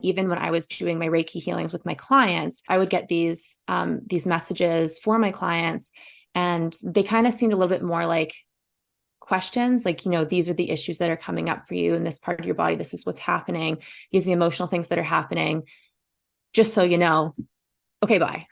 even when I was doing my Reiki healings with my clients, I would get these messages for my clients, and they kind of seemed a little bit more like questions, like, these are the issues that are coming up for you in this part of your body. This is what's happening. These are the emotional things that are happening. Just so you know, okay, bye.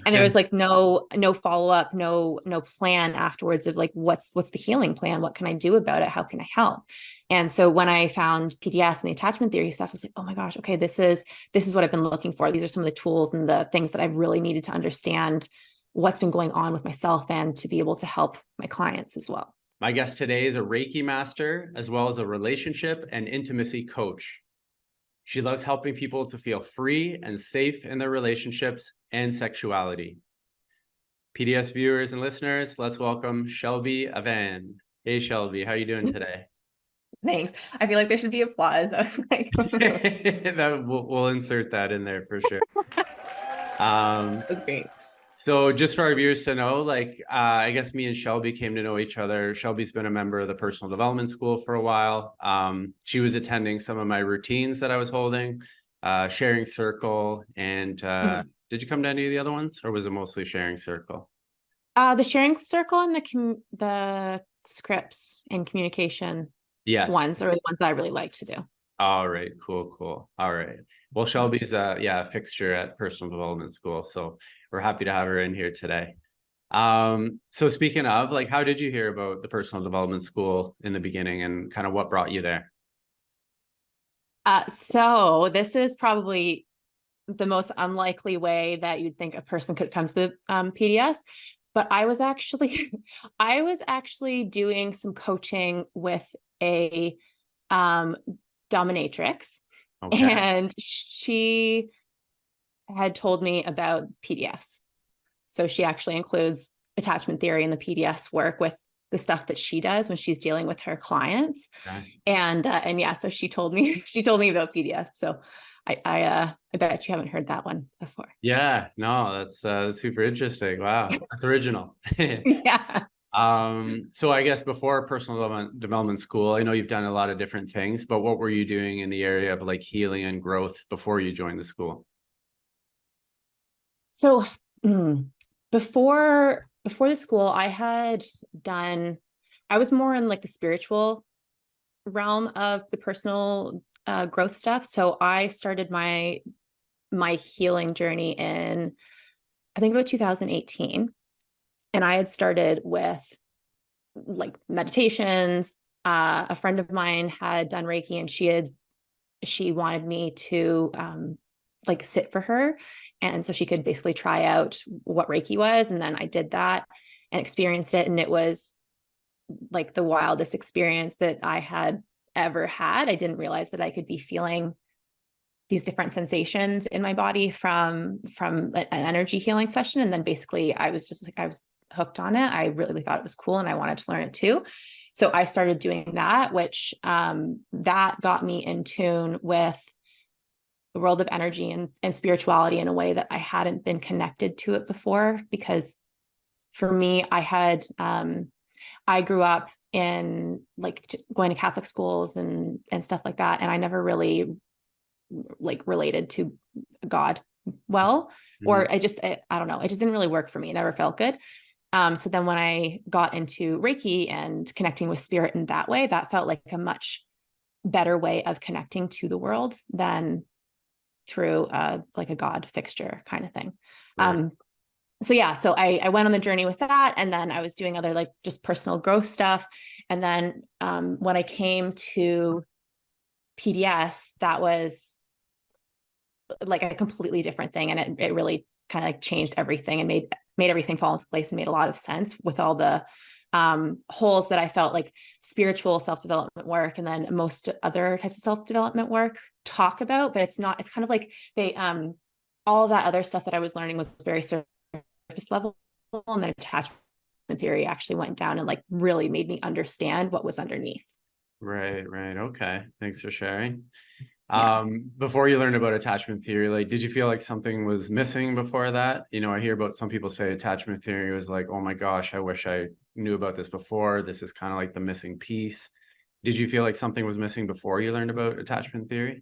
And there was like no follow-up, no plan afterwards of like, what's the healing plan? What can I do about it? How can I help? And so when I found PDS and the attachment theory stuff, I was like, oh my gosh, okay, this is what I've been looking for. These are some of the tools and the things that I've really needed to understand what's been going on with myself and to be able to help my clients as well. My guest today is a Reiki master, as well as a relationship and intimacy coach. She loves helping people to feel free and safe in their relationships and sexuality. PDS viewers and listeners, let's welcome Shelby Avann. Hey, Shelby, how are you doing today? Thanks. I feel like there should be applause. I was like, we'll insert that in there for sure. That's great. So just for our viewers to know, like, I guess me and Shelby came to know each other. Shelby's been a member of the personal development school for a while. She was attending some of my routines that I was holding, sharing circle. And did you come to any of the other ones, or was it mostly sharing circle? The sharing circle and the scripts and communication ones are the ones that I really like to do. All right, cool. All right. Well, Shelby's a fixture at personal development school, so we're happy to have her in here today. So speaking of, like, how did you hear about the personal development school in the beginning, and kind of what brought you there? So this is probably the most unlikely way that you'd think a person could come to the PDS. But I was actually doing some coaching with a dominatrix, and she had told me about PDS. So she actually includes attachment theory in the PDS work with the stuff that she does when she's dealing with her clients. And yeah, so she told me about PDS. So I bet you haven't heard that one before. Yeah, no, that's super interesting. Wow, that's original. Yeah. So I guess before personal development school, I know you've done a lot of different things, but what were you doing in the area of like healing and growth before you joined the school? So before the school, I was more in like the spiritual realm of the personal growth stuff. So I started my healing journey in, I think, about 2018. And I had started with like meditations. A friend of mine had done Reiki, and she wanted me to like sit for her. And so she could basically try out what Reiki was. And then I did that and experienced it. And it was like the wildest experience that I had ever had. I didn't realize that I could be feeling these different sensations in my body from an energy healing session. And then basically I was hooked on it. I really thought it was cool, and I wanted to learn it too. So I started doing that, which that got me in tune with the world of energy and spirituality in a way that I hadn't been connected to it before. Because for me, I grew up in like going to Catholic schools and stuff like that. And I never really like related to God well, or I don't know. It just didn't really work for me. It never felt good. So then when I got into Reiki and connecting with spirit in that way, that felt like a much better way of connecting to the world than through like a God fixture kind of thing. Right. So yeah, so I went on the journey with that, and then I was doing other like just personal growth stuff. And then when I came to PDS, that was like a completely different thing, and it really kind of like changed everything and made everything fall into place and made a lot of sense with all the holes that I felt like spiritual self-development work and then most other types of self-development work talk about. But it's kind of like they all of that other stuff that I was learning was very surface level, and then attachment theory actually went down and like really made me understand what was underneath. Right. Okay, thanks for sharing. Yeah. Before you learned about attachment theory, like, did you feel like something was missing before that? I hear about some people say attachment theory was like, oh my gosh, I wish I knew about this before. This is kind of like the missing piece. Did you feel like something was missing before you learned about attachment theory?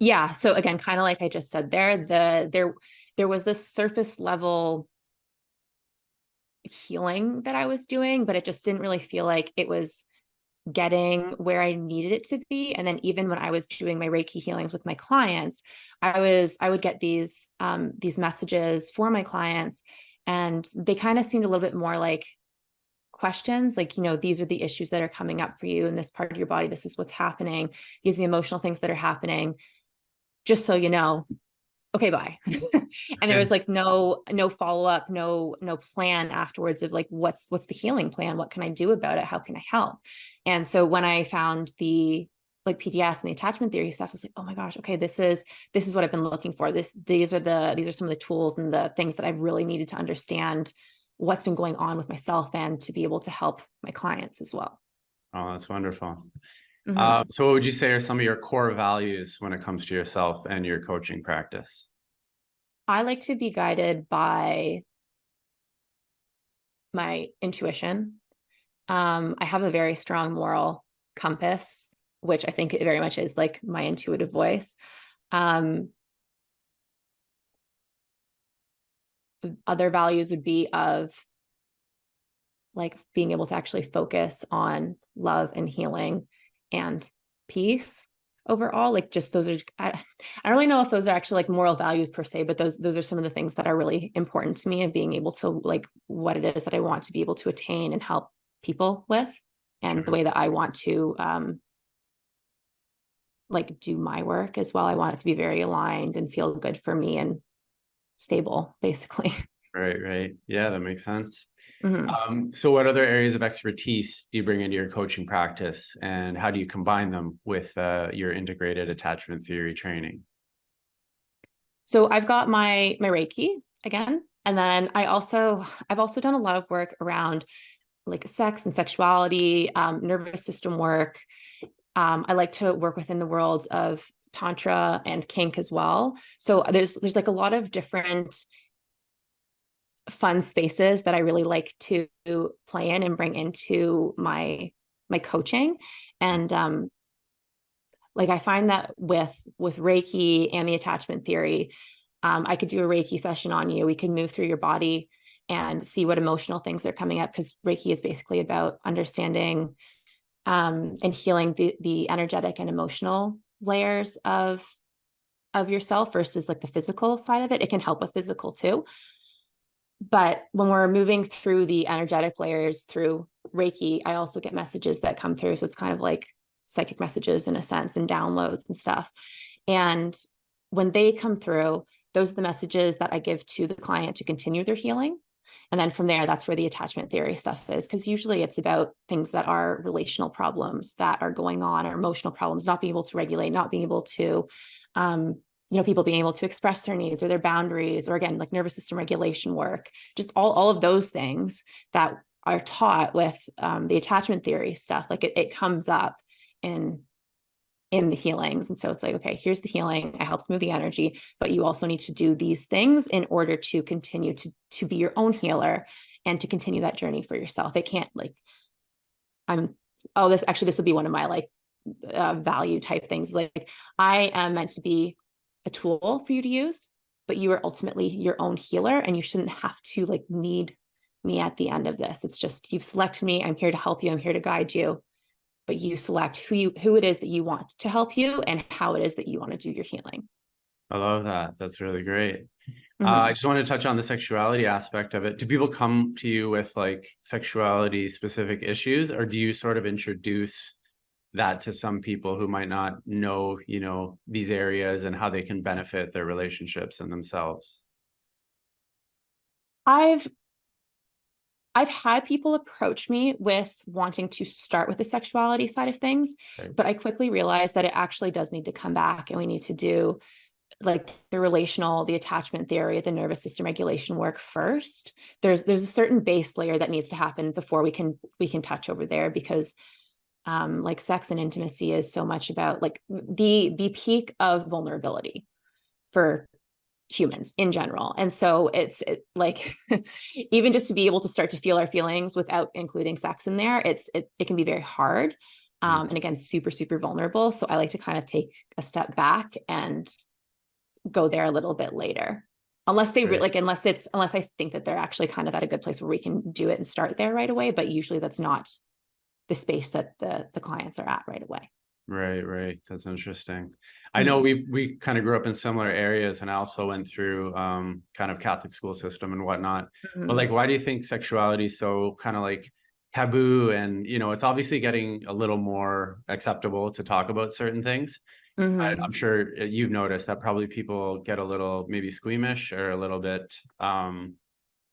Yeah. So again, kind of like I just said there was this surface level healing that I was doing, but it just didn't really feel like it was getting where I needed it to be. And then even when I was doing my Reiki healings with my clients, I would get these messages for my clients, and they kind of seemed a little bit more like questions, like, these are the issues that are coming up for you in this part of your body. This is what's happening. These are the emotional things that are happening. Just so you know, okay, bye. And there Okay. was like no follow-up, no plan afterwards of like, what's the healing plan? What can I do about it? How can I help? And so when I found the like PDS and the attachment theory stuff, I was like, oh my gosh, okay, this is what I've been looking for. These are some of the tools and the things that I've really needed to understand what's been going on with myself and to be able to help my clients as well. Oh, that's wonderful. Mhm. So what would you say are some of your core values when it comes to yourself and your coaching practice? I like to be guided by my intuition. I have a very strong moral compass, which I think it very much is like my intuitive voice. Um, Other values would be of like being able to actually focus on love and healing and peace overall. Like just those are, I don't really know if those are actually like moral values per se, but those are some of the things that are really important to me, and being able to like what it is that I want to be able to attain and help people with, and the Sure. way that I want to like do my work as well. I want it to be very aligned and feel good for me and stable, basically. Right, right. Yeah, that makes sense. Mhm. So what other areas of expertise do you bring into your coaching practice, and how do you combine them with your integrated attachment theory training? So I've got my Reiki again, and then I've also done a lot of work around like sex and sexuality, nervous system work. I like to work within the worlds of tantra and kink as well. So there's like a lot of different fun spaces that I really like to play in and bring into my coaching. And like I find that with Reiki and the attachment theory, I could do a Reiki session on you. We can move through your body and see what emotional things are coming up, because Reiki is basically about understanding and healing the energetic and emotional layers of yourself versus like the physical side of it. It can help with physical too. But when we're moving through the energetic layers through Reiki, I also get messages that come through. So it's kind of like psychic messages in a sense, and downloads and stuff. And when they come through, those are the messages that I give to the client to continue their healing. And then from there, that's where the attachment theory stuff is, because usually it's about things that are relational problems that are going on, or emotional problems, not being able to regulate, not being able to um, people being able to express their needs or their boundaries, or again, like nervous system regulation work, just all of those things that are taught with the attachment theory stuff. Like it comes up in in the healings. And so it's like, okay, here's the healing. I helped move the energy, but you also need to do these things in order to continue to be your own healer and to continue that journey for yourself. It can't like, I'm, oh, this will be one of my like value type things. Like I am meant to be a tool for you to use, but you are ultimately your own healer, and you shouldn't have to like need me at the end of this. It's just, you've selected me. I'm here to help you. I'm here to guide you, but you select who it is that you want to help you and how it is that you want to do your healing. I love that. That's really great. I Mm-hmm. just want to touch on the sexuality aspect of it. Do people come to you with like sexuality specific issues, or do you sort of introduce that to some people who might not know, these areas and how they can benefit their relationships and themselves? I've I've had people approach me with wanting to start with the sexuality side of things, Right. but I quickly realized that it actually does need to come back, and we need to do like the relational, the attachment theory, the nervous system regulation work first. There's a certain base layer that needs to happen before we can touch over there, because like sex and intimacy is so much about like the peak of vulnerability for humans in general. And so like even just to be able to start to feel our feelings without including sex in there, it can be very hard. Mm. And again, super, super vulnerable. So I like to kind of take a step back and go there a little bit later. Unless they Right. like, unless I think that they're actually kind of at a good place where we can do it and start there right away. But usually that's not the space that the clients are at right away. Right, right. That's interesting. I know Mhm. we kind of grew up in similar areas, and I also went through kind of Catholic school system and whatnot. But Mhm. like, why do you think sexuality is so kind of like taboo? And it's obviously getting a little more acceptable to talk about certain things. I'm Mhm. sure you've noticed that probably people get a little maybe squeamish or a little bit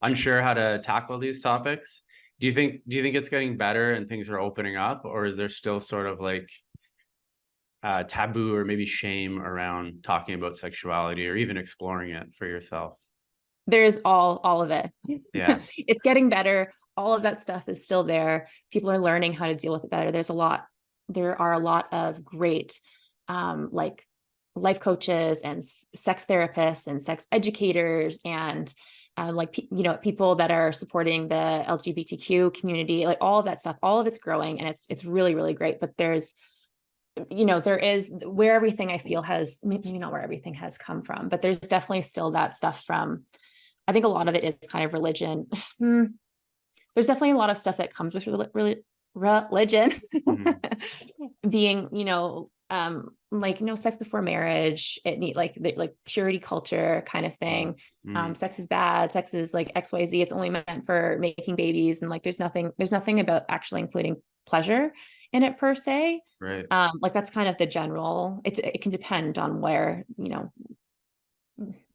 unsure how to tackle these topics. Do you think it's getting better and things are opening up, or is there still sort of like taboo or maybe shame around talking about sexuality or even exploring it for yourself? There's all of it. Yeah. It's getting better. All of that stuff is still there. People are learning how to deal with it better. There are a lot of great like life coaches and sex therapists and sex educators and like people that are supporting the LGBTQ community, like all of that stuff. All of it's growing and it's really, really great. But there is where everything I feel has, maybe not where everything has come from, but there's definitely still that stuff from, I think a lot of it is kind of religion. There's definitely a lot of stuff that comes with religion Mhm. being, like no sex before marriage. It need like purity culture kind of thing. Mm. Sex is bad. Sex is like XYZ. It's only meant for making babies, and like there's nothing about actually including pleasure in it per se. Right. Like that's kind of the general. It can depend on where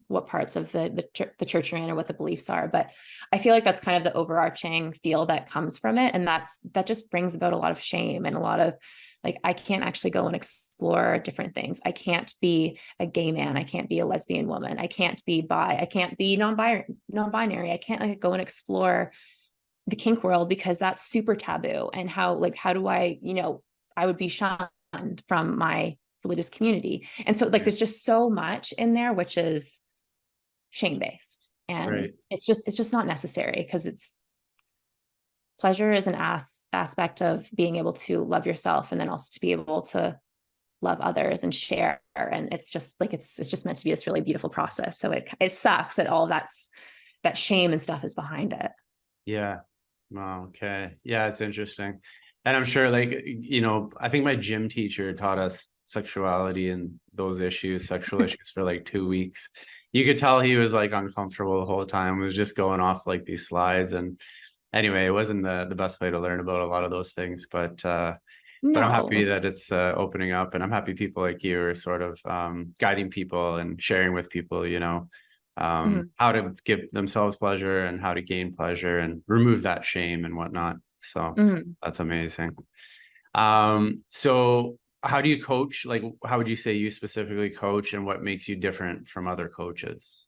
what parts of the church you're in or what the beliefs are, but I feel like that's kind of the overarching feel that comes from it, and that just brings about a lot of shame and a lot of like, I can't actually go and explore different things. I can't be a gay man, I can't be a lesbian woman, I can't be bi, I can't be non-binary, I can't like go and explore the kink world because that's super taboo. And how do I would be shunned from my religious community. And so like Right. there's just so much in there which is shame based, and Right. it's just not necessary, because it's pleasure is an aspect of being able to love yourself and then also to be able to love others and share, and it's just like it's just meant to be this really beautiful process. So it sucks that all that shame and stuff is behind it. Yeah. Wow. Okay. Yeah, it's interesting. And I'm sure, like, I think my gym teacher taught us sexuality and those issues, sexual issues for like 2 weeks. You could tell he was like uncomfortable the whole time. He was just going off like these slides. And anyway, it wasn't the best way to learn about a lot of those things, but I'm happy No. that it's opening up, and I'm happy people like you are sort of guiding people and sharing with people, Mhm. how to give themselves pleasure and how to gain pleasure and remove that shame and whatnot. So Mhm. that's amazing. So how do you coach? Like, how would you say you specifically coach, and what makes you different from other coaches?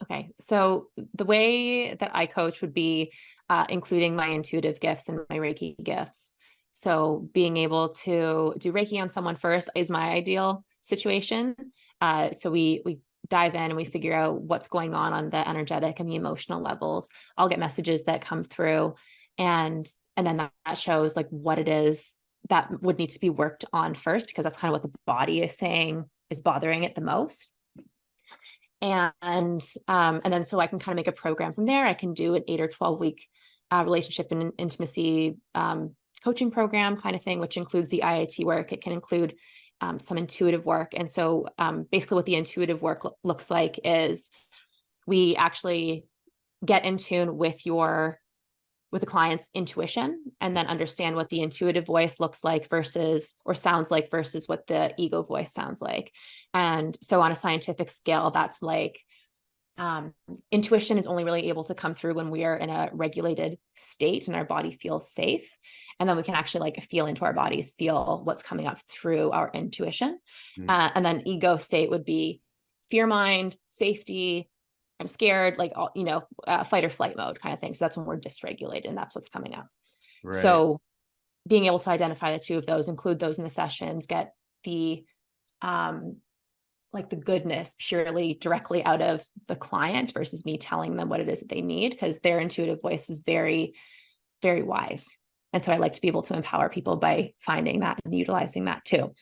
Okay, so the way that I coach would be including my intuitive gifts and my Reiki gifts. So being able to do Reiki on someone first is my ideal situation. So we dive in and we figure out what's going on the energetic and the emotional levels. I'll get messages that come through, and then that shows like what it is that would need to be worked on first, because that's kind of what the body is saying is bothering it the most. And then so I can kind of make a program from there. I can do an 8 or 12 week relationship and intimacy coaching program kind of thing, which includes the IIT work. It can include some intuitive work. And so basically what the intuitive work looks like is we actually get in tune with the client's intuition, and then understand what the intuitive voice looks like versus or sounds like versus what the ego voice sounds like. And so on a scientific scale, that's like um, intuition is only really able to come through when we are in a regulated state and our body feels safe. And then we can actually like feel into our bodies, feel what's coming up through our intuition. Mm. And then ego state would be fear mind, safety, I'm scared, like all, fight or flight mode kind of thing. So that's when we're dysregulated and that's what's coming up. Right. So being able to identify the two of those, include those in the sessions, get the um, like the goodness purely directly out of the client versus me telling them what it is that they need, because their intuitive voice is very, very wise. And so I like to be able to empower people by finding that and utilizing that too.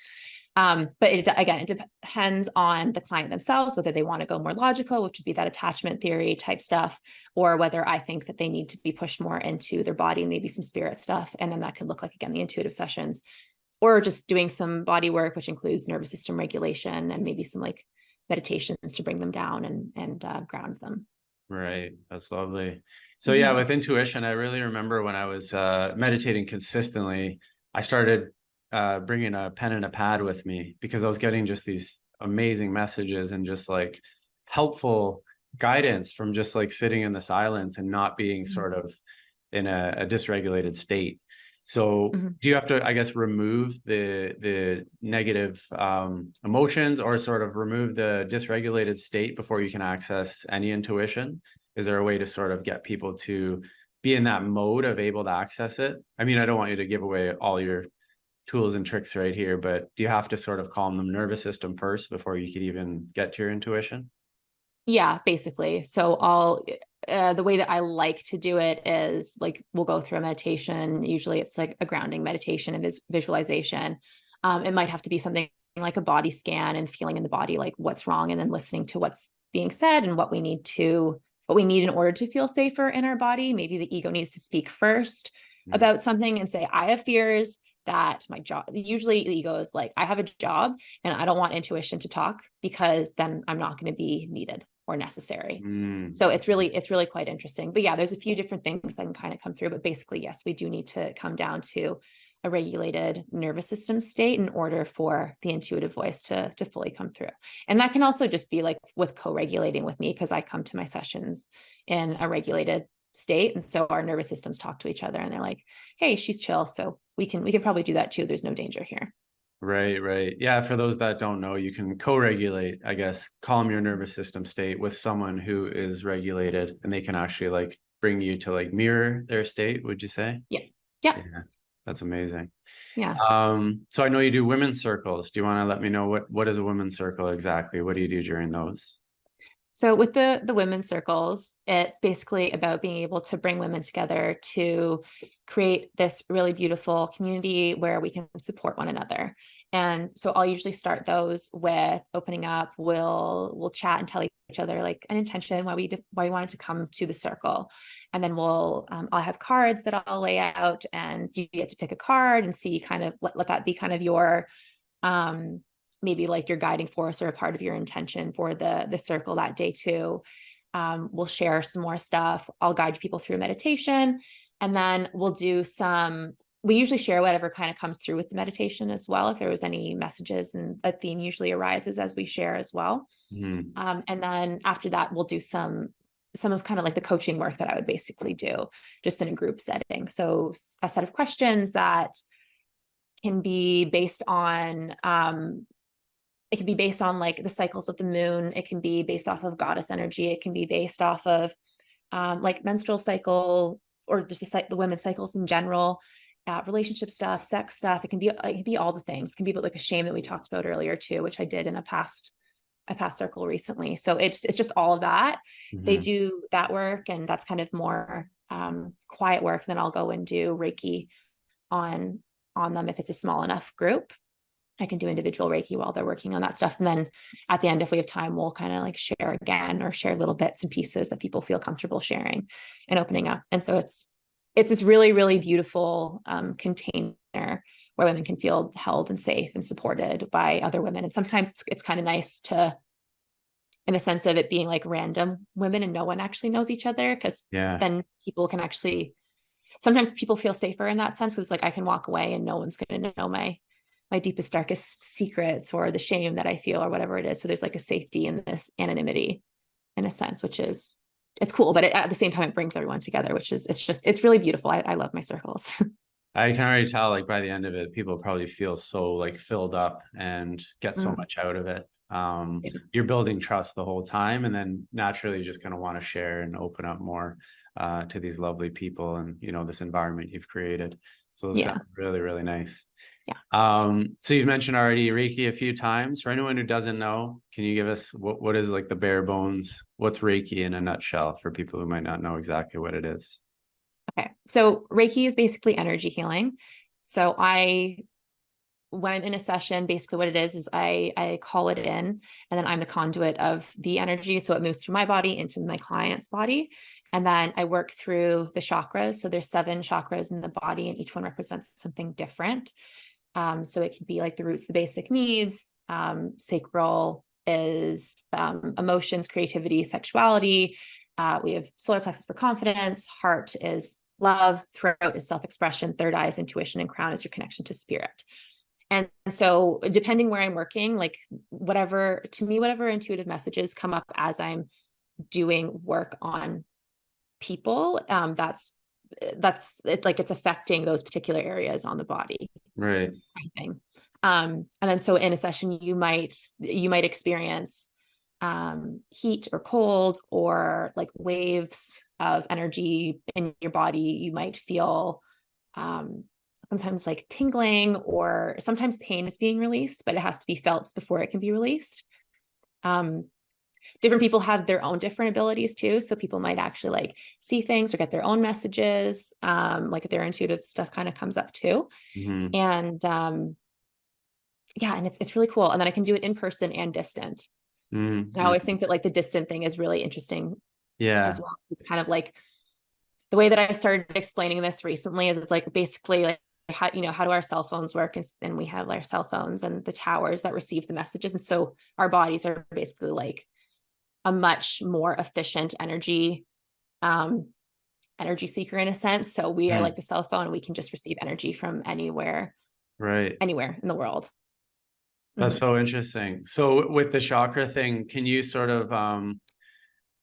But it depends on the client themselves, whether they want to go more logical, which would be that attachment theory type stuff, or whether I think that they need to be pushed more into their body, maybe some spirit stuff. And then that could look like, again, the intuitive sessions, or just doing some body work, which includes nervous system regulation and maybe some like meditations to bring them down and ground them. Right. That's lovely. So yeah, with intuition, I really remember when I was meditating consistently, I started bringing a pen and a pad with me because I was getting just these amazing messages and just like helpful guidance from just like sitting in the silence and not being sort of in a dysregulated state. So do you have to, I guess, remove the negative emotions or sort of remove the dysregulated state before you can access any intuition? Is there a way to sort of get people to be in that mode of able to access it? I mean, I don't want you to give away all your tools and tricks right here, but do you have to sort of calm the nervous system first before you could even get to your intuition? Yeah, basically. So the way that I like to do it is like, we'll go through a meditation. Usually it's like a grounding meditation and visualization. It might have to be something like a body scan and feeling in the body, like what's wrong, and then listening to what's being said and what we need in order to feel safer in our body. Maybe the ego needs to speak first about something and say, I have fears that my job, usually the ego is like, I have a job and I don't want intuition to talk because then I'm not going to be needed or necessary. So it's really quite interesting. But yeah, there's a few different things that can kind of come through, but basically, yes, we do need to come down to a regulated nervous system state in order for the intuitive voice to fully come through. And that can also just be like with co-regulating with me, because I come to my sessions in a regulated state. And so our nervous systems talk to each other and they're like, hey, she's chill. So we can probably do that too. There's no danger here. Right, right. Yeah, for those that don't know, you can co-regulate, I guess, calm your nervous system state with someone who is regulated, and they can actually like bring you to like mirror their state, would you say? Yeah. Yeah, that's amazing. Yeah. So I know you do women's circles. Do you want to let me know what is a women's circle exactly? What do you do during those? So with the women's circles, it's basically about being able to bring women together to create this really beautiful community where we can support one another. And so I'll usually start those with opening up. We'll chat and tell each other like an intention why we wanted to come to the circle, and then I'll have cards that I'll lay out, and you get to pick a card and see kind of let that be kind of your maybe like your guiding force or a part of your intention for the circle that day too. We'll share some more stuff. I'll guide people through meditation, and then we usually share whatever kind of comes through with the meditation as well. If there was any messages, and a theme usually arises as we share as well. And then after that, we'll do some of kind of like the coaching work that I would basically do just in a group setting. So a set of questions that can be based on it can be based on like the cycles of the moon. It can be based off of goddess energy. It can be based off of like menstrual cycle, or just the women's cycles in general, relationship stuff, sex stuff. It can be all the things. It can be like a shame that we talked about earlier too, which I did in a past circle recently. So it's just all of that. They do that work, and that's kind of more quiet work. Then I'll go and do Reiki on them if it's a small enough group. I can do individual Reiki while they're working on that stuff. And then at the end, if we have time, we'll kind of like share again, or share little bits and pieces that people feel comfortable sharing and opening up. And so it's this really, really beautiful container where women can feel held and safe and supported by other women. And sometimes it's kind of nice to, in the sense of it being like random women and no one actually knows each other, because then people can actually, sometimes people feel safer in that sense, because it's like I can walk away and no one's going to know my deepest, darkest secrets or the shame that I feel or whatever it is. So there's like a safety in this anonymity in a sense, which is, it's cool. But at the same time, it brings everyone together, which is, it's really beautiful. I love my circles. I can already tell, like by the end of it, people probably feel so like filled up and get so much out of it. You're building trust the whole time, and then naturally you're just going to want to share and open up more to these lovely people and, you know, this environment you've created. So it sounds really, really nice. So you've mentioned already Reiki a few times. For anyone who doesn't know, can you give us what is like the bare bones? What's Reiki in a nutshell for people who might not know exactly what it is? Okay. So Reiki is basically energy healing. So when I'm in a session, basically what it is I call it in, and then I'm the conduit of the energy. So it moves through my body into my client's body. And then I work through the chakras. So there's 7 chakras in the body, and each one represents something different. So it could be like the roots, the basic needs. Sacral is emotions, creativity, sexuality. We have solar plexus for confidence. Heart is love. Throat is self-expression. Third eye is intuition, and crown is your connection to spirit. And so depending where I'm working, like whatever intuitive messages come up as I'm doing work on people, that's it's like it's affecting those particular areas on the body. Right. Kind of thing. And then so in a session, you might experience heat or cold, or like waves of energy in your body. You might feel sometimes like tingling, or sometimes pain is being released, but it has to be felt before it can be released. Different people have their own different abilities too. So people might actually like see things or get their own messages. Like their intuitive stuff kind of comes up too. Mm-hmm. And yeah, and it's really cool. And then I can do it in person and distant. And I Mm-hmm. always think that like the distant thing is really interesting Yeah. as well. It's kind of like the way that I started explaining this recently is it's like basically like how do our cell phones work, and we have our cell phones and the towers that receive the messages, and so our bodies are basically like a much more efficient energy seeker in a sense. So we are Mm. like the cell phone, and we can just receive energy from anywhere Right. in the world. That's Mhm. so interesting. So with the chakra thing, can you sort of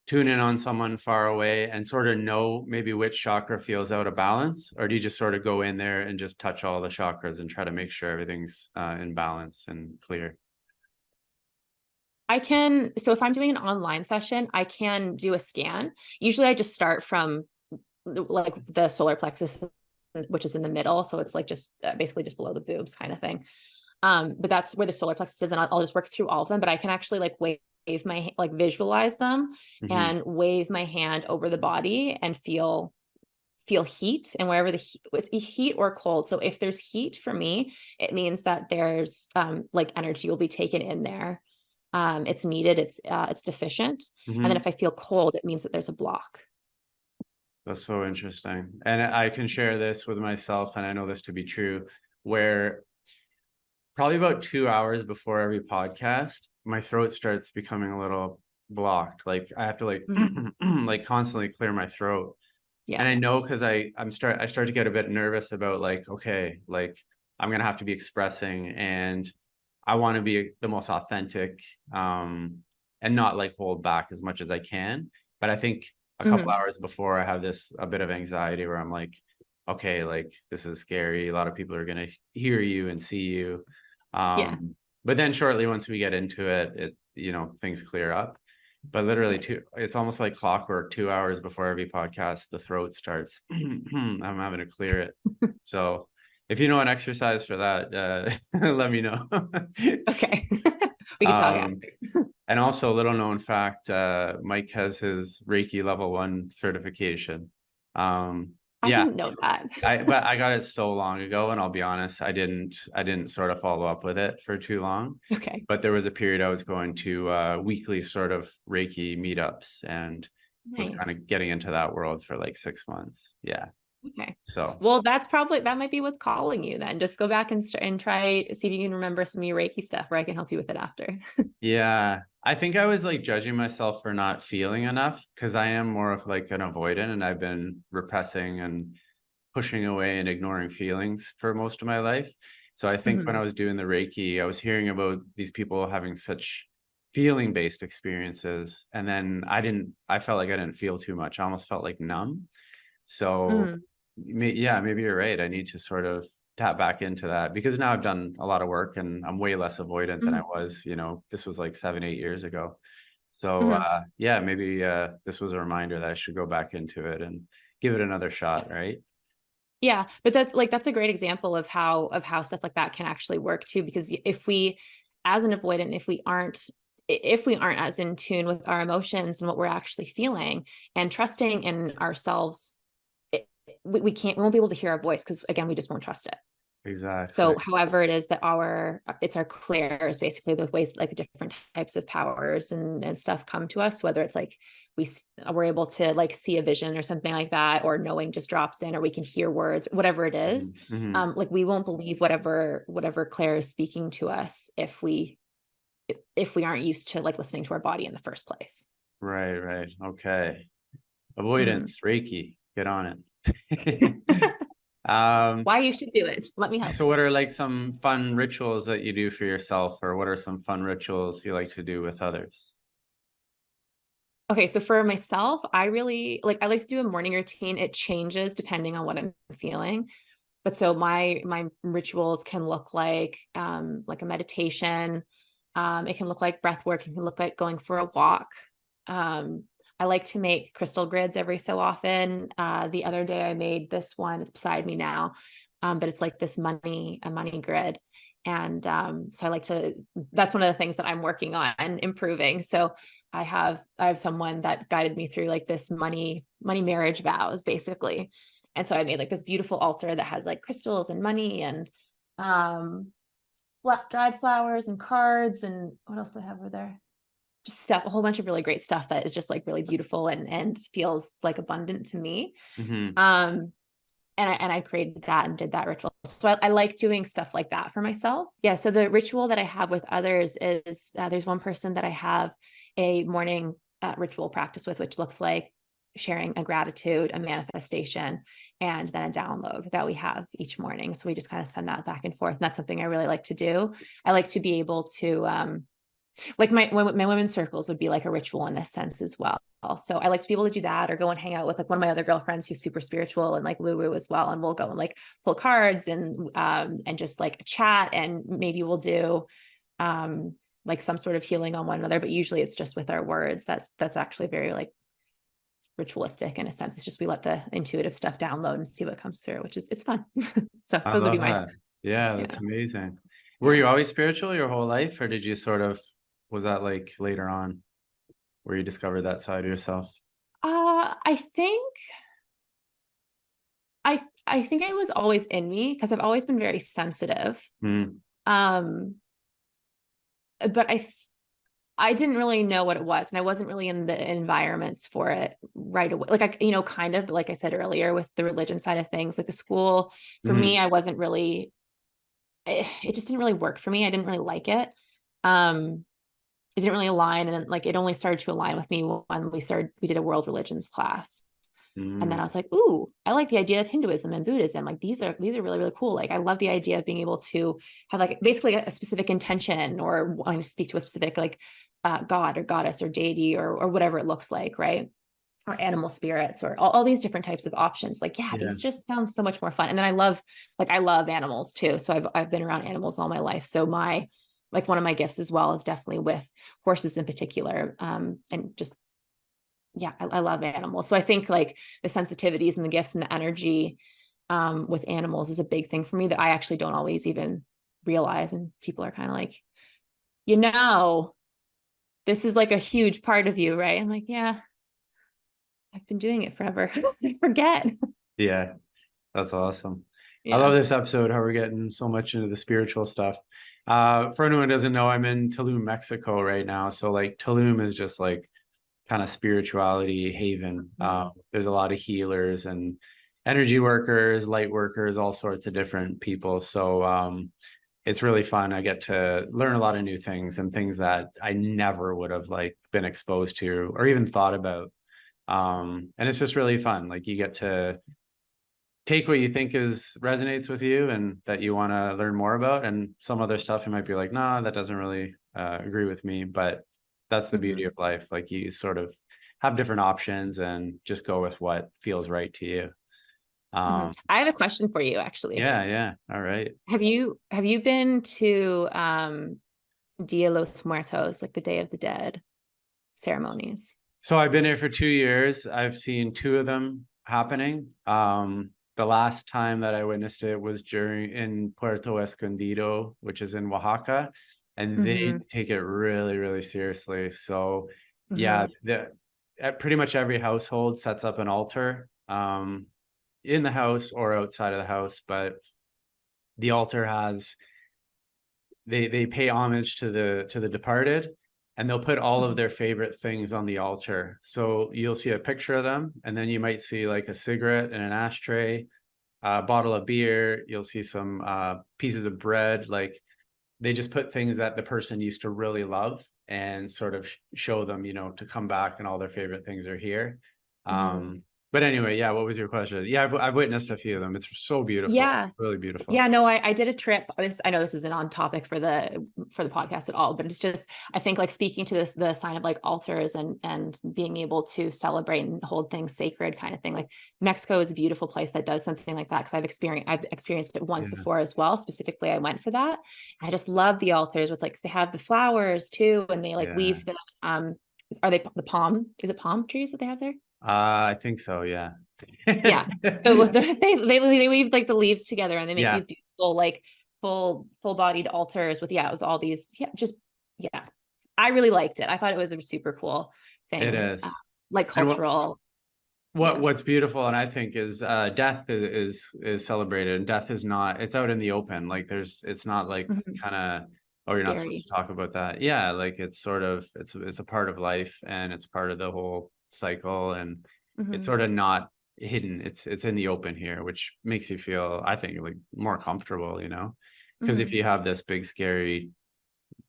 tune in on someone far away and sort of know maybe which chakra feels out of balance? Or do you just sort of go in there and just touch all the chakras and try to make sure everything's in balance and clear? So if I'm doing an online session, I can do a scan. Usually I just start from like the solar plexus, which is in the middle. So it's like just basically just below the boobs kind of thing. But that's where the solar plexus is, and I'll just work through all of them. But I can actually like wave my, like visualize them Mm-hmm. and wave my hand over the body and feel heat, and wherever it's heat or cold. So if there's heat for me, it means that there's like energy will be taken in there. It's needed, it's deficient. And then Mm-hmm. if I feel cold, it means that there's a block. That's so interesting. And I can share this with myself, and I know this to be true, where probably about 2 hours before every podcast, my throat starts becoming a little blocked. Like I have to like Mhm. like constantly clear my throat. Yeah. And I know because I start to get a bit nervous about like, okay, like I'm gonna have to be expressing, and I want to be the most authentic, and not like hold back as much as I can. But I think a couple Mhm. hours before I have this a bit of anxiety where I'm like, okay, like this is scary. A lot of people are gonna hear you and see you. Yeah. But then shortly once we get into it, things clear up. But literally it's almost like clockwork. 2 hours before every podcast, the throat starts. I'm having to clear it. So if you know an exercise for that, let me know. Okay. We can talk um, after. and also, a little known fact, Mike has his Reiki level 1 certification. I Yeah, didn't know that. but I got it so long ago, and I'll be honest, I didn't sort of follow up with it for too long. Okay. But there was a period I was going to weekly sort of Reiki meetups, and was kind Nice. of getting into that world for like 6 months. Yeah. Okay. So Well, that might be what's calling you then. Just go back and try, see if you can remember some of your Reiki stuff, where I can help you with it after. yeah, I think I was like judging myself for not feeling enough because I am more of like an avoidant, and I've been repressing and pushing away and ignoring feelings for most of my life. So I think when I Mhm. was doing the Reiki, I was hearing about these people having such feeling based experiences. And then I felt like I didn't feel too much. I almost felt like numb. So Mhm. yeah, maybe you're right. I need to sort of tap back into that because now I've done a lot of work and I'm way less avoidant than I Mhm. was, this was like 7, 8 years ago. So Mhm. yeah, maybe this was a reminder that I should go back into it and give it another shot, right? Yeah, but that's a great example of how stuff like that can actually work too. Because if we, as an avoidant, if we aren't as in tune with our emotions and what we're actually feeling, and trusting in ourselves we won't be able to hear our voice because again, we just won't trust it. Exactly. So however it is that it's our clairs, basically the ways like the different types of powers and stuff come to us, whether it's like we're able to like see a vision or something like that, or knowing just drops in, or we can hear words, whatever it is. Mm-hmm. Like we won't believe whatever clair is speaking to us if we aren't used to like listening to our body in the first place. Right. Okay. Avoidance, Reiki, get on it. Why you should do it. Let me help So you. what are like some fun rituals that you do for yourself, or what are some fun rituals you like to do with others? Okay, so for myself, I like to do a morning routine. It changes depending on what I'm feeling. But so my rituals can look like a meditation. It can look like breath work. It can look like going for a walk. Um, I like to make crystal grids every so often. The other day I made this one. It's beside me now, but it's like a money grid. And so I like to. That's one of the things that I'm working on and improving. So I have someone that guided me through like this money marriage vows, basically. And so I made like this beautiful altar that has like crystals and money and dried flowers and cards, and what else do I have over there? Just stuff, a whole bunch of really great stuff that is just like really beautiful and feels like abundant to me. Mm-hmm. Um, and I created that and did that ritual. So I like doing stuff like that for myself. Yeah. So the ritual that I have with others is there's one person that I have a morning ritual practice with, which looks like sharing a gratitude, a manifestation, and then a download that we have each morning. So we just kind of send that back and forth. And that's something I really like to do. I like to be able to, like my women's circles would be like a ritual in this sense as well. So I like to be able to do that, or go and hang out with like one of my other girlfriends who's super spiritual and like woo woo as well. And we'll go and like pull cards and just like chat, and maybe we'll do like some sort of healing on one another, but usually it's just with our words. That's actually very like ritualistic in a sense. It's just we let the intuitive stuff download and see what comes through, which is it's fun. So I those would be love my that. Yeah, that's yeah. amazing. Were Yeah. you always spiritual your whole life, or did you sort of, was that like later on where you discovered that side of yourself? I think I think it was always in me because I've always been very sensitive. Mm. Um, but I didn't really know what it was, and I wasn't really in the environments for it right away. Like kind of like I said earlier with the religion side of things, like the school for me, Mm-hmm. I wasn't really. It just didn't really work for me. I didn't really like it. Um, it didn't really align, and like it only started to align with me when we did a world religions class. And then Mm. I was like, ooh, I like the idea of Hinduism and Buddhism. Like these are really, really cool. Like I love the idea of being able to have like basically a specific intention, or wanting to speak to a specific like god or goddess or deity or whatever it looks like, right? Or animal spirits, or all these different types of options. Like, yeah, Yeah. these just sound so much more fun. And then I love animals too. So I've been around animals all my life. So like one of my gifts as well is definitely with horses in particular. And just yeah, I love animals. So I think like the sensitivities and the gifts and the energy with animals is a big thing for me that I actually don't always even realize. And people are kind of like, you know, this is like a huge part of you, right? I'm like, yeah, I've been doing it forever. I forget. Yeah, that's awesome. I love Yeah. this episode, how we're getting so much into the spiritual stuff. For anyone who doesn't know, I'm in Tulum, Mexico right now. So like Tulum is just like kind of spirituality haven. There's a lot of healers and energy workers, light workers, all sorts of different people. So it's really fun. I get to learn a lot of new things and things that I never would have like been exposed to or even thought about. And it's just really fun. Like you get to take what you think is resonates with you and that you want to learn more about, and some other stuff you might be like, nah, that doesn't really agree with me. But that's the beauty Mhm. of life. Like you sort of have different options and just go with what feels right to you. Mhm. I have a question for you, actually. Yeah, all right. Have you been to Dia los Muertos, like the Day of the Dead ceremonies? So I've been here for 2 years. I've seen two of them happening. The last time that I witnessed it was during in Puerto Escondido, which is in Oaxaca, and they Mm-hmm. take it really, really seriously. So yeah, Mm-hmm. pretty much every household sets up an altar. in the house or outside of the house, but the altar has, they pay homage to the departed, and they'll put all of their favorite things on the altar. So you'll see a picture of them, and then you might see like a cigarette and an ashtray, a bottle of beer. You'll see some pieces of bread. Like, they just put things that the person used to really love and sort of show them, to come back, and all their favorite things are here. Mhm. But anyway, yeah, what was your question? Yeah, I've witnessed a few of them. It's so beautiful, Yeah. really beautiful. Yeah, no, I did a trip. I know this isn't on topic for the podcast at all, but it's just, I think, like, speaking to this, the sign of like altars and being able to celebrate and hold things sacred kind of thing. Like, Mexico is a beautiful place that does something like that, because I've experienced it once Yeah, before as well. Specifically, I went for that. I just love the altars with, like, they have the flowers too, and they like yeah. weave the are they the palm? Is it palm trees that they have there? I think so, yeah. Yeah. So with they weave like the leaves together, and they make Yeah, these beautiful, like, full bodied altars with, with all these, just, yeah. I really liked it. I thought it was a super cool it thing. is. Like, And what cultural. what Yeah. what's beautiful, and I think, is death is celebrated, and death is not, it's out in the open. Like, it's not like Mhm. kind of, oh, you're not supposed Scary. to talk about that. Yeah, like, it's sort of, it's a part of life, and it's part of the whole cycle, and it's Hmm. sort of not hidden. It's in the open here, which makes you feel, I think, like, more comfortable, because if Hmm. you have this big scary,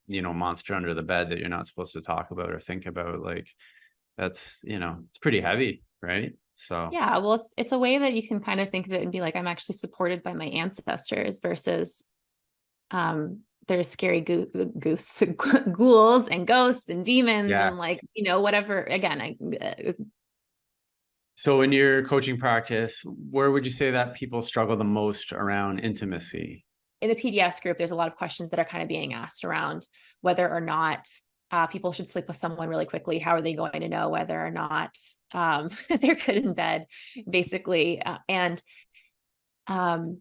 monster under the bed that you're not supposed to talk about or think about, like, that's, it's pretty heavy, right? So Yeah. Well, it's a way that you can kind of think of it and be like, I'm actually supported by my ancestors, versus there's scary goose ghouls and ghosts and demons yeah. and, like, whatever. Again, So in your coaching practice, where would you say that people struggle the most around intimacy? in the PDS group, there's a lot of questions that are kind of being asked around whether or not people should sleep with someone really quickly. How are they going to know whether or not they're good in bed, basically? Um,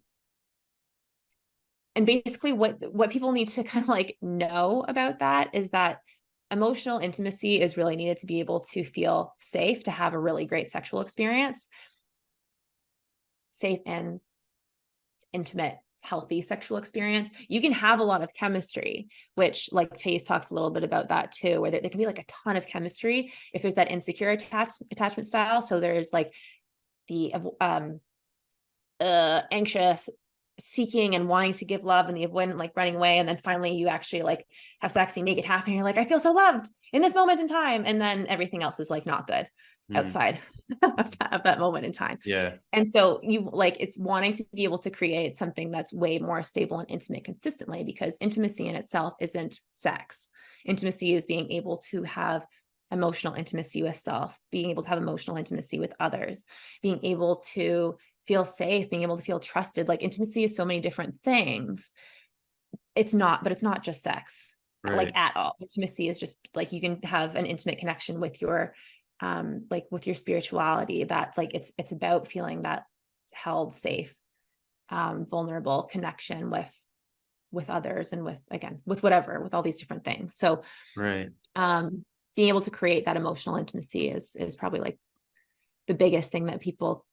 and basically, what people need to kind of like know about that is that emotional intimacy is really needed to be able to feel safe, to have a really great sexual experience, safe and intimate, healthy sexual experience. You can have a lot of chemistry, which, like, Taste talks a little bit about that too, where there can be like a ton of chemistry if there's that insecure attachment style. So there's like the anxious seeking and wanting to give love, and the avoidant like running away, and then finally you actually like have sex and you make it happen. You're like, I feel so loved in this moment in time, and then everything else is like not good Mm, outside of that moment in time. yeah, And so you like, it's wanting to be able to create something that's way more stable and intimate consistently, because intimacy in itself isn't sex. Intimacy is being able to have emotional intimacy with self, being able to have emotional intimacy with others, being able to feel safe, being able to feel trusted. Like, intimacy is so many different things. But it's not just sex, like, right, at all. Intimacy is just like, you can have an intimate connection with your like with your spirituality, that like it's about feeling that held safe, vulnerable connection with others, and with, again, with whatever, with all these different things. So right, um being able to create that emotional intimacy is probably like the biggest thing that people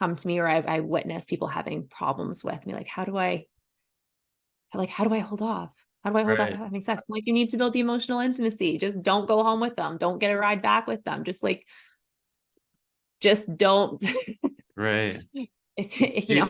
come to me, or I witnessed people having problems with me. Like, how do I hold off? How do I hold off right, having sex? I'm like, you need to build the emotional intimacy. Just don't go home with them. Don't get a ride back with them. Just don't. right. if, Do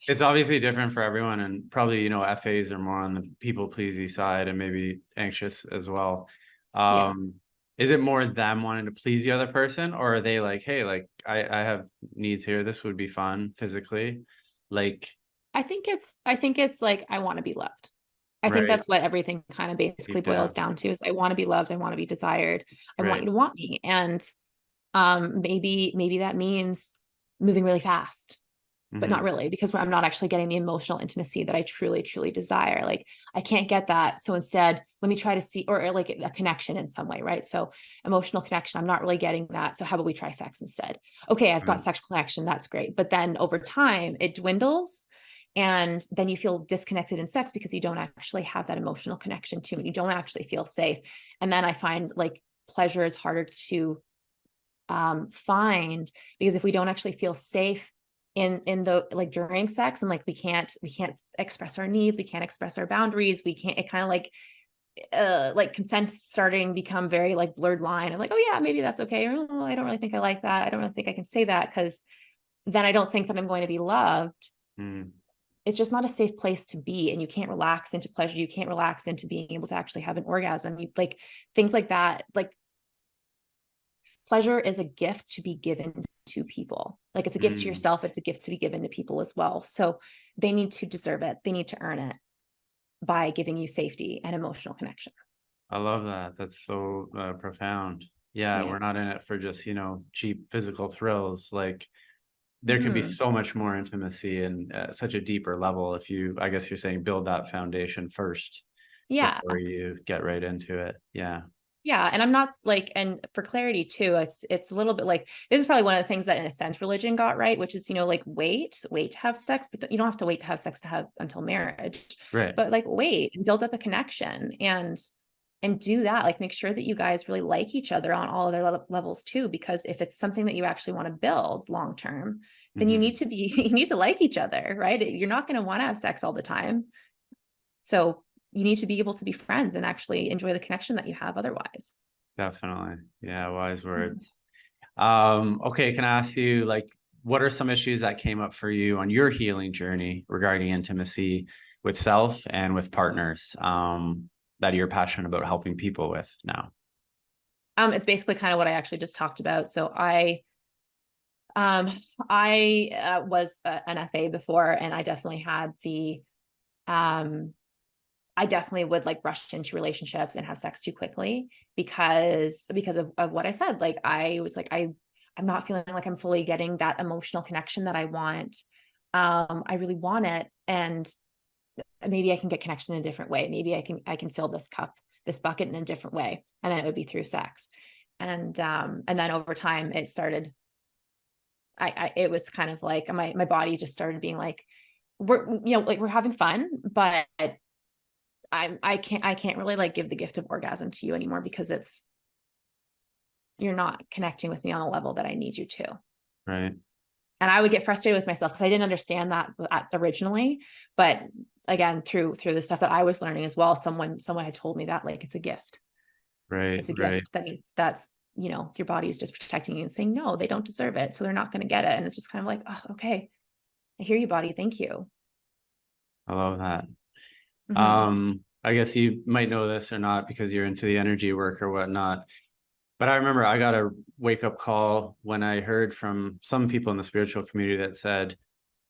It's obviously different for everyone, and probably, FAs are more on the people pleasy side and maybe anxious as well. Yeah. Um, is it more them wanting to please the other person, or are they like, hey, like, I have needs here. This would be fun physically, like, I think it's like, I want to be loved. I think right, that's what everything kind of basically deep boils down, down to, is I want to be loved. I want to be desired. I want right, you to want me. And maybe that means moving really fast, but not hmm, really, because I'm not actually getting the emotional intimacy that I truly, truly desire. Like, I can't get that. So instead, let me try to see, or like a connection in some way, right? So emotional connection, I'm not really getting that. So how about we try sex instead? Okay, I've got right, sexual connection. That's great. But then over time, it dwindles. And then you feel disconnected in sex because you don't actually have that emotional connection to it. You don't actually feel safe. And then I find like pleasure is harder to find, because if we don't actually feel safe in the like during sex, and like we can't express our needs, we can't express our boundaries, we can't, it kind of like consent starting become very like blurred line of like, oh yeah, maybe that's okay, or oh, I don't really think I like that, I don't really think I can say that, because then I don't think that I'm going to be loved. Mm. It's just not a safe place to be, and you can't relax into pleasure, you can't relax into being able to actually have an orgasm, you like things like that. Like pleasure is a gift to be given to people, like it's a gift to Mm. yourself, it's a gift to be given to people as well, so they need to deserve it, they need to earn it by giving you safety and emotional connection. I love that. That's so profound. Yeah, Yeah. we're not in it for just, cheap physical thrills. Like there can be Hmm. so much more intimacy and such a deeper level if you, I guess you're saying, build that foundation first Yeah. before you get right into it. Yeah. Yeah, and I'm not like, and for clarity too, it's a little bit like, this is probably one of the things that in a sense religion got right, which is, like wait to have sex, but you don't have to wait to have sex to have until marriage, Right. but like wait and build up a connection and do that, like make sure that you guys really like each other on all other levels too, because if it's something that you actually want to build long term, then you Hmm. need to be you need to like each other, right? You're not going to want to have sex all the time, so you need to be able to be friends and actually enjoy the connection that you have otherwise. Definitely. Yeah, wise Mhm. words. Okay, can I ask you, like, what are some issues that came up for you on your healing journey regarding intimacy with self and with partners, that you're passionate about helping people with now? It's basically kind of what I actually just talked about. So um, I was an FA before, and I definitely had um, I definitely would like rush into relationships and have sex too quickly because of what I said. Like I was like, I'm not feeling like I'm fully getting that emotional connection that I want. I really want it, and maybe I can get connection in a different way. Maybe I can fill this cup, this bucket in a different way, and then it would be through sex. And then over time, it started. It was kind of like my body just started being like, we're having fun, but I can't really like give the gift of orgasm to you anymore because you're not connecting with me on a level that I need you to. Right. And I would get frustrated with myself because I didn't understand that originally. But again, through the stuff that I was learning as well, someone had told me that like it's a gift. Right. It's a Right. gift that's your body is just protecting you and saying no, they don't deserve it, so they're not going to get it. And it's just kind of like, oh, okay, I hear you, body. Thank you. I love that. Hmm. I guess you might know this or not because you're into the energy work or whatnot. But I remember I got a wake up call when I heard from some people in the spiritual community that said,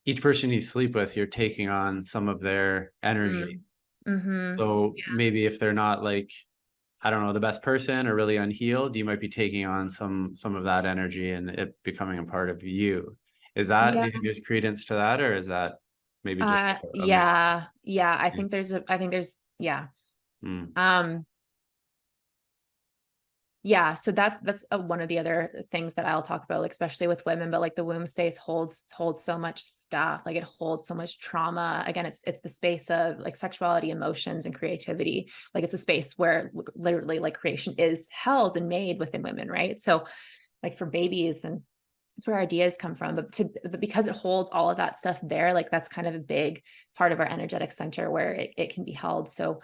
each person you sleep with, you're taking on some of their energy. Mm-hmm. So maybe if they're not like, I don't know, the best person or really unhealed, you might be taking on some of that energy and it becoming a part of you. Is that, do Yeah. you think there's credence to that, or is that maybe just a myth? Yeah. Yeah. I think there's, yeah. Mm. Um, yeah, so that's one of the other things that I'll talk about, like, especially with women, but like the womb space holds so much stuff, like it holds so much trauma. Again, it's the space of like sexuality, emotions, and creativity. Like it's a space where literally like creation is held and made within women, right? So like for babies, and it's where ideas come from, but because it holds all of that stuff there, like that's kind of a big part of our energetic center where it can be held. So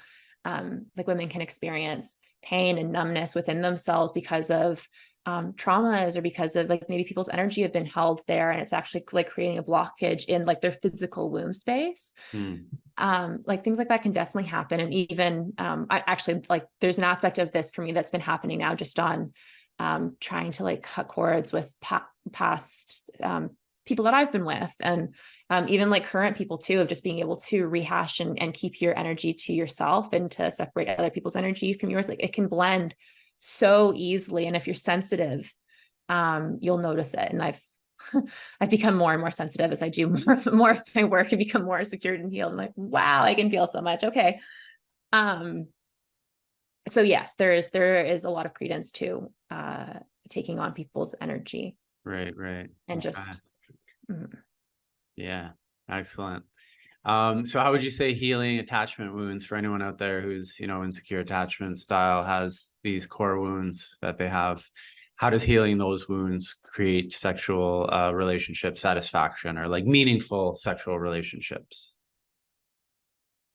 like women can experience pain and numbness within themselves because of traumas, or because of like maybe people's energy have been held there, and it's actually like creating a blockage in like their physical womb space. Mm. Like things like that can definitely happen. And even I actually like there's an aspect of this for me that's been happening now just on trying to like cut cords with past people that I've been with, and even like current people too, of just being able to rehash and keep your energy to yourself and to separate other people's energy from yours. Like it can blend so easily, and if you're sensitive, you'll notice it. And I've become more and more sensitive as I do more of my work and become more secured and healed. I'm like, wow, I can feel so much. Okay. Um, so yes, there is a lot of credence to taking on people's energy Right, right. and Okay. just mm. Yeah. Excellent. So how would you say healing attachment wounds for anyone out there who's, insecure attachment style, has these core wounds that they have? how does healing those wounds create sexual relationship satisfaction or like meaningful sexual relationships?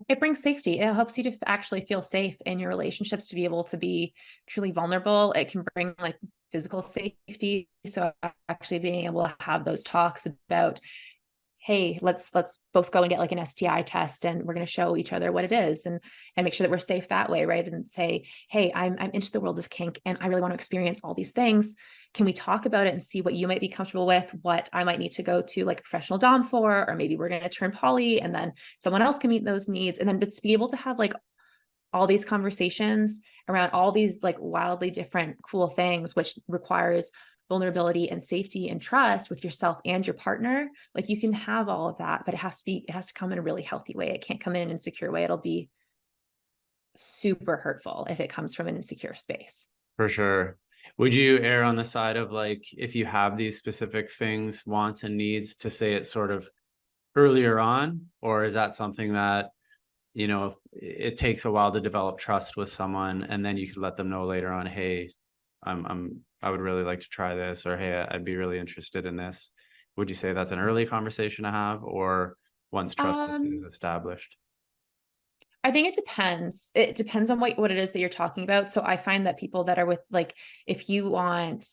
It brings safety. It helps you to actually feel safe in your relationships, to be able to be truly vulnerable. It can bring like physical safety. So actually being able to have those talks about, hey, let's both go and get like an STI test, and we're going to show each other what it is, and make sure that we're safe that way, right? And say, hey, I'm into the world of kink and I really want to experience all these things. Can we talk about it and see what you might be comfortable with, what I might need to go to like a professional dom for, or maybe we're going to turn poly and then someone else can meet those needs. And then but to be able to have like all these conversations around all these like wildly different cool things, which requires vulnerability and safety and trust with yourself and your partner. Like you can have all of that, but it has to come in a really healthy way. It can't come in an insecure way. It'll be super hurtful if it comes from an insecure space. For sure. Would you err on the side of like, if you have these specific things, wants and needs, to say it sort of earlier on? Or is that something that, you know, it takes a while to develop trust with someone, and then you could let them know later on, hey, I would really like to try this, or hey, I'd be really interested in this? Would you say that's an early conversation to have, or once trust is Um, established? I think it depends. It depends on what it is that you're talking about. So I find that people that are with like, if you want,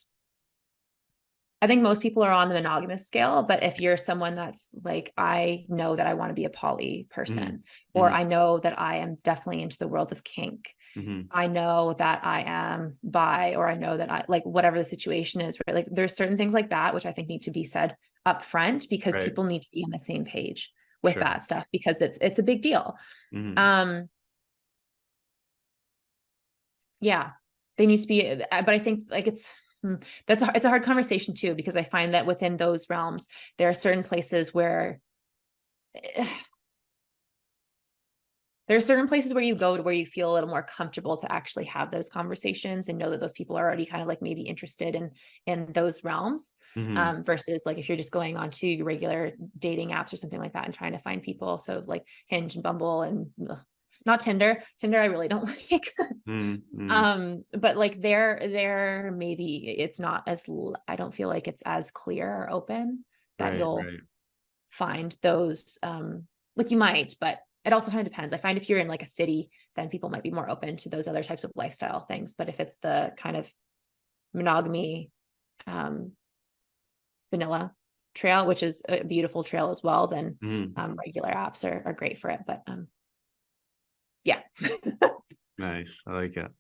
I think most people are on the monogamous scale, but if you're someone that's like, I know that I want to be a poly Mm-hmm. person, or I know that I am definitely into the world of kink, Mm-hmm. I know that I am bi, or I know that I like whatever the situation is, right? Like there's certain things like that, which I think need to be said up front, because Right. people need to be on the same page with Sure. that stuff, because it's a big deal. Mm-hmm. Um, yeah, they need to be, but I think like it's a hard conversation too, because I find that within those realms, there are certain places where you go to where you feel a little more comfortable to actually have those conversations and know that those people are already kind of like maybe interested in those realms, Mm-hmm. versus like if you're just going on to your regular dating apps or something like that and trying to find people. So like Hinge and Bumble and not Tinder. Tinder I really don't like. Mm-hmm. But like there maybe it's not as I don't feel like it's as clear or open that Right, you'll right. find those, like you might, but it also kind of depends. I find if you're in like a city, then people might be more open to those other types of lifestyle things. But if it's the kind of monogamy, um, vanilla trail, which is a beautiful trail as well, then Mm-hmm. regular apps are great for it. But yeah. Nice. I like it.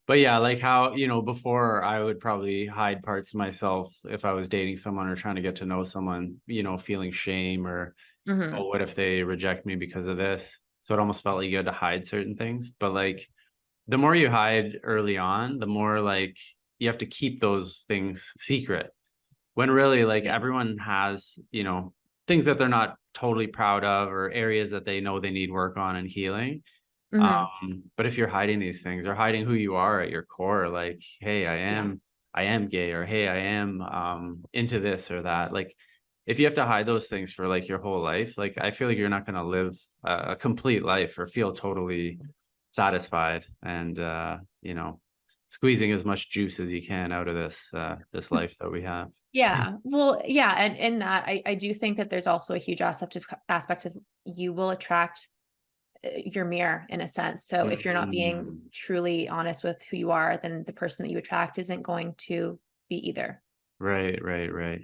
But yeah, like how, you know, before I would probably hide parts of myself if I was dating someone or trying to get to know someone, you know, feeling shame or, Mm-hmm. oh, what if they reject me because of this? So it almost felt like you had to hide certain things. But like the more you hide early on, the more like you have to keep those things secret. When really like everyone has, you know, things that they're not totally proud of or areas that they know they need work on and healing. Mm-hmm. But if you're hiding these things or hiding who you are at your core, like, hey, Yeah. I am gay, or hey, I am into this or that. Like, if you have to hide those things for like your whole life, like I feel like you're not gonna live a complete life or feel totally satisfied and you know, squeezing as much juice as you can out of this life that we have. Yeah. Well, yeah. And in that, I do think that there's also a huge aspect of you will attract your mirror in a sense. So if you're not being Mhm. truly honest with who you are, then the person that you attract isn't going to be either, Right, right, right.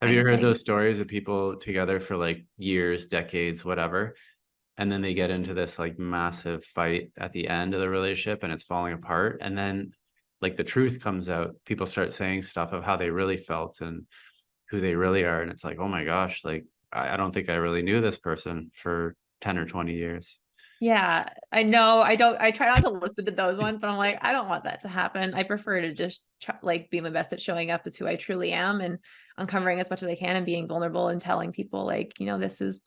Have kind you of heard thing. those stories of people together for like years, decades, whatever, and then they get into this like massive fight at the end of the relationship and it's falling apart, and then like the truth comes out, people start saying stuff of how they really felt and who they really are, and it's like, oh my gosh, like I don't think I really knew this person for 10 or 20 years. Yeah, I try not to listen to those ones, but I'm like, I don't want that to happen. I prefer to just like be my best at showing up as who I truly am and uncovering as much as I can and being vulnerable and telling people like, this is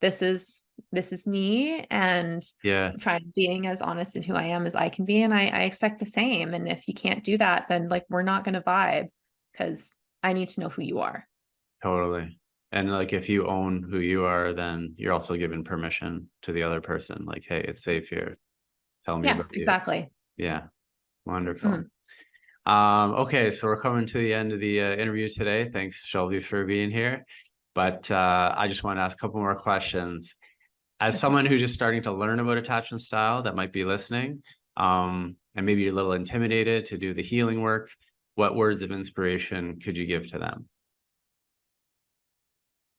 this is me, and Yeah, trying being as honest in who I am as I can be. And I expect the same. And if you can't do that, then like we're not gonna vibe, because I need to know who you are. totally. And like if you own who you are, then you're also giving permission to the other person, like, hey, it's safe here, tell me Yeah, about you. exactly. Yeah, wonderful. Mhm. Okay, so we're coming to the end of the interview today. Thanks, Shelby, for being here. But I just want to ask a couple more questions. As someone who's just starting to learn about attachment style that might be listening, and maybe you're a little intimidated to do the healing work, what words of inspiration could you give to them?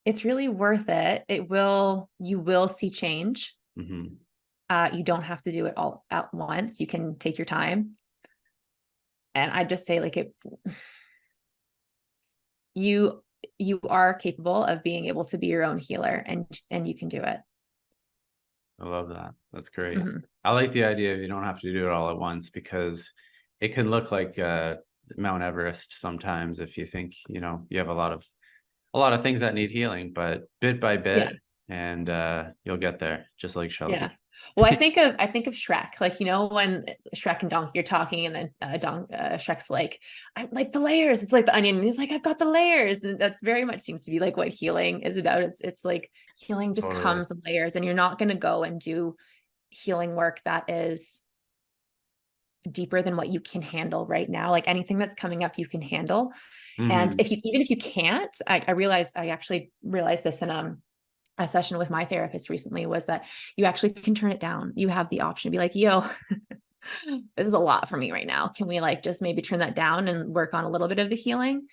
It's really worth it. You will see change. Mm-hmm. You don't have to do it all at once. You can take your time. And I just say you are capable of being able to be your own healer, and you can do it. I love that. That's great. Mm-hmm. I like the idea of you don't have to do it all at once, because it can look like Mount Everest sometimes if you think, you have a lot of things that need healing, but bit by bit, Yeah. and you'll get there, just like Shelby. Yeah. Well, I think of Shrek, like, when Shrek and Donkey are talking, and then Shrek's like, I like the layers. It's like the onion. And he's like, I've got the layers. And that's very much seems to be like what healing is about. It's like healing just Totally. comes in layers, and you're not going to go and do healing work that is deeper than what you can handle right now. Like anything that's coming up, you can handle. And Mm-hmm. even if you can't, I actually realized this in a session with my therapist recently, was that you actually can turn it down. You have the option to be like, yo, this is a lot for me right now. Can we just maybe turn that down and work on a little bit of the healing?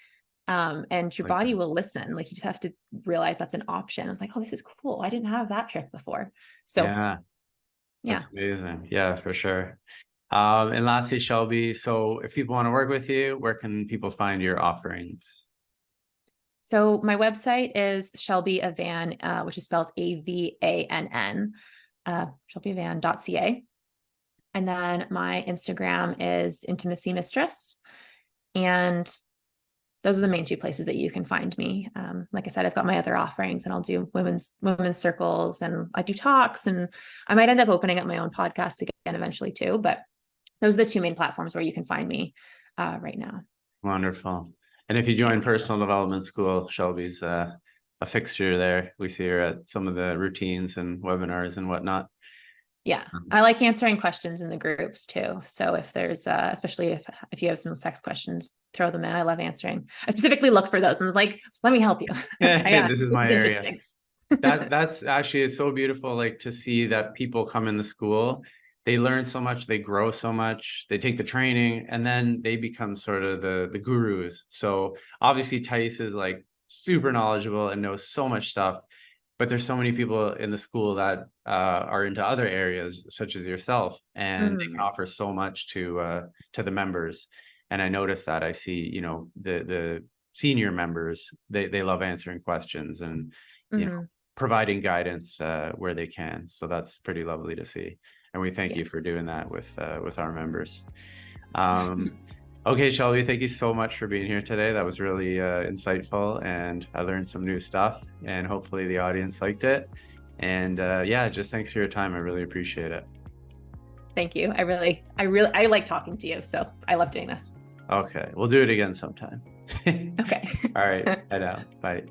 And your Like body that. will listen. Like, you just have to realize that's an option. I was like, oh, this is cool. I didn't have that trick before. So Yeah, yeah. that's amazing. Yeah, for sure. And lastly, Shelby, so if people want to work with you, where can people find your offerings? So my website is Shelby Avann, which is spelled Avann, shelbyavann.ca. And then my Instagram is Intimacy Mistress. And those are the main two places that you can find me. Like I said, I've got my other offerings, and I'll do women's circles, and I do talks, and I might end up opening up my own podcast again eventually too. But those are the two main platforms where you can find me right now. Wonderful. And if you join personal development school, Shelby's a fixture there. We see her at some of the routines and webinars and whatnot. Yeah. I like answering questions in the groups too. So if there's especially if you have some sex questions, throw them in. I love answering. I specifically look for those and like, let me help you. This is This my is area. interesting. That's actually, it's so beautiful, like, to see that people come in the school, they learn so much, they grow so much, they take the training, and then they become sort of the gurus. So obviously Thais is like super knowledgeable and knows so much stuff, but there's so many people in the school that are into other areas, such as yourself, and they can offer so much to the members. And I notice that. I see, the senior members, they love answering questions and providing guidance where they can. So that's pretty lovely to see. And we thank you for doing that with our members. Okay, Shelby, thank you so much for being here today. That was really insightful, and I learned some new stuff, and hopefully the audience liked it. And yeah, just thanks for your time. I really appreciate it. Thank you. I like talking to you. So I love doing this. Okay, we'll do it again sometime. Okay. All right. Bye now. Bye.